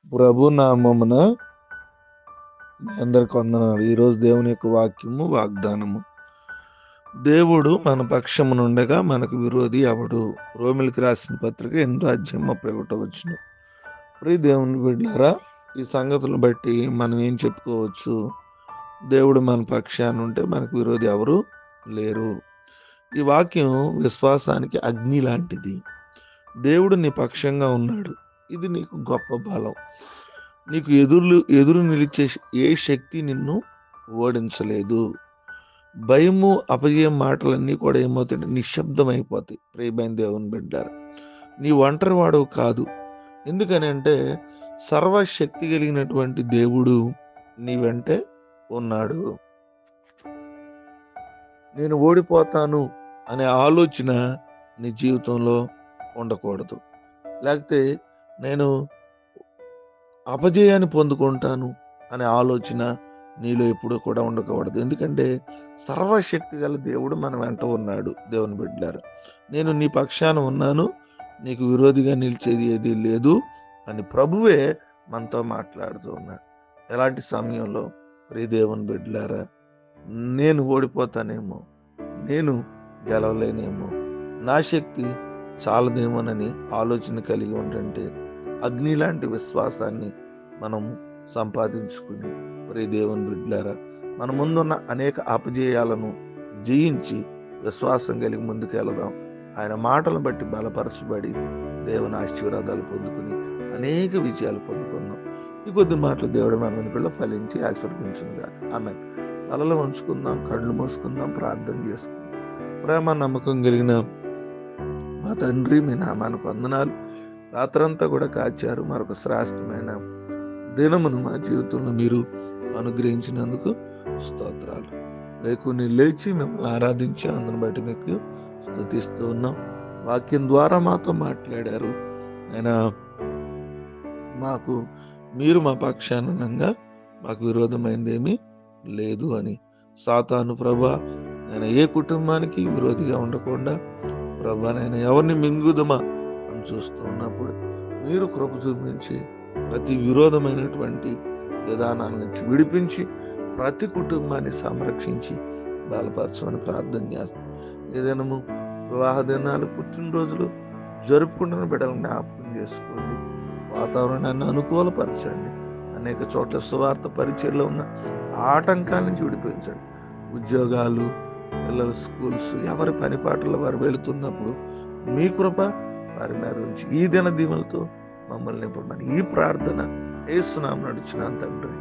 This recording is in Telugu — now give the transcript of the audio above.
ప్రభు నామమున మీ అందరికి వందనాలు. ఈరోజు దేవుని యొక్క వాక్యము వాగ్దానము. దేవుడు మన పక్షమునుండగా మనకు విరోధి ఎవడు? రోమిలికి రాసిన పత్రిక 8వ అధ్యాయం 31 వచనం. ప్రియ దేవుని బిడ్డలారా, ఈ సంగతులను బట్టి మనం ఏం చెప్పుకోవచ్చు? దేవుడు మన పక్షాన ఉంటే మనకు విరోధి ఎవరు లేరు. ఈ వాక్యం విశ్వాసానికి అగ్ని లాంటిది. దేవుడు నీ పక్షంగా ఉన్నాడు. ఇది నీకు గొప్ప బలం. నీకు ఎదురు నిలిచే ఏ శక్తి నిన్ను ఓడించలేదు. భయము, అపజయం మాటలన్నీ కూడా ఏమవుతాయి? నిశ్శబ్దమైపోతాయి. ప్రియమైన దేవుని బిడ్డారు, నీ ఒంటరి వాడు కాదు. ఎందుకని అంటే సర్వశక్తి కలిగినటువంటి దేవుడు నీ వెంటే ఉన్నాడు. నేను ఓడిపోతాను అనే ఆలోచన నీ జీవితంలో ఉండకూడదు. లేకపోతే నేను అపజయాన్ని పొందుకుంటాను అనే ఆలోచన నీలో ఎప్పుడూ కూడా ఉండకూడదు. ఎందుకంటే సర్వశక్తి గల దేవుడు మన వెంట ఉన్నాడు. దేవుని బిడ్డలారా, నేను నీ పక్షాన ఉన్నాను, నీకు విరోధిగా నిలిచేది ఏదీ లేదు అని ప్రభువే మనతో మాట్లాడుతూ ఉన్నాడు. ఎలాంటి సమయంలో? ప్రియ దేవుని బిడ్డలారా, నేను ఓడిపోతానేమో, నేను గెలవలేనేమో, నా శక్తి చాలదేమోనని ఆలోచన కలిగి ఉంటుంటే అగ్ని లాంటి విశ్వాసాన్ని మనం సంపాదించుకుని, ప్రియ దేవుని బిడ్డలారా, మన ముందున్న అనేక అపజయాలను జయించి విశ్వాసం కలిగి ముందుకు వెళదాం. ఆయన మాటలను బట్టి బలపరచబడి దేవుని ఆశీర్వాదాలు పొందుకుని అనేక విజయాలు పొందుకుందాం. ఈ కొద్ది మాటలు దేవుడు మన వెనుకల్లో ఫలించి ఆశీర్వదించుగాక. ఆమేన్. తలలో ఉంచుకుందాం, కళ్ళు మూసుకుందాం, ప్రార్థన చేసుకుందాం. ప్రేమ నమ్మకం కలిగిన మా తండ్రి, మీ నామానికి వందనాలు. రాత్రంతా కూడా కాచారు. మరొక శ్రేష్టమైన దినమును మా జీవితంలో మీరు అనుగ్రహించినందుకు స్తోత్రాలు. లేకుని లేచి మిమ్మల్ని ఆరాధించి అందుని బట్టి మీకు స్తుతిస్తూ ఉన్నాం. వాక్యం ద్వారా మాతో మాట్లాడారు. ఆయన మీరు మా పక్షానంగా మాకు విరోధమైందేమీ లేదు అని. సాతాను ప్రభా, నేను ఏ కుటుంబానికి విరోధిగా ఉండకుండా ప్రభా, నేను ఎవరిని మింగుదమా అని చూస్తూ ఉన్నప్పుడు మీరు కృప చూపించి ప్రతి విరోధమైనటువంటి విధానాల నుంచి విడిపించి ప్రతి కుటుంబాన్ని సంరక్షించి బలపరచమని ప్రార్థన చేస్తాం. ఏదైనా వివాహ దినాలు, పుట్టినరోజులు జరుపుకుంటున్న బిడ్డలను జ్ఞాపకం చేసుకోండి. వాతావరణాన్ని అనుకూలపరచండి. అనేక చోట్ల సువార్త పరిచయలో ఉన్న ఆటంకాల నుంచి విడిపించండి. ఉద్యోగాలు, పిల్లల స్కూల్స్, ఎవరి పనిపాటల్లో వారు వెళుతున్నప్పుడు మీ కృప వారి మీద ఉంచి ఈ దిన దీవెనలతో మమ్మల్ని నింపమని ఈ ప్రార్థన యేసు నామమున నడుచున్నాను తండ్రి.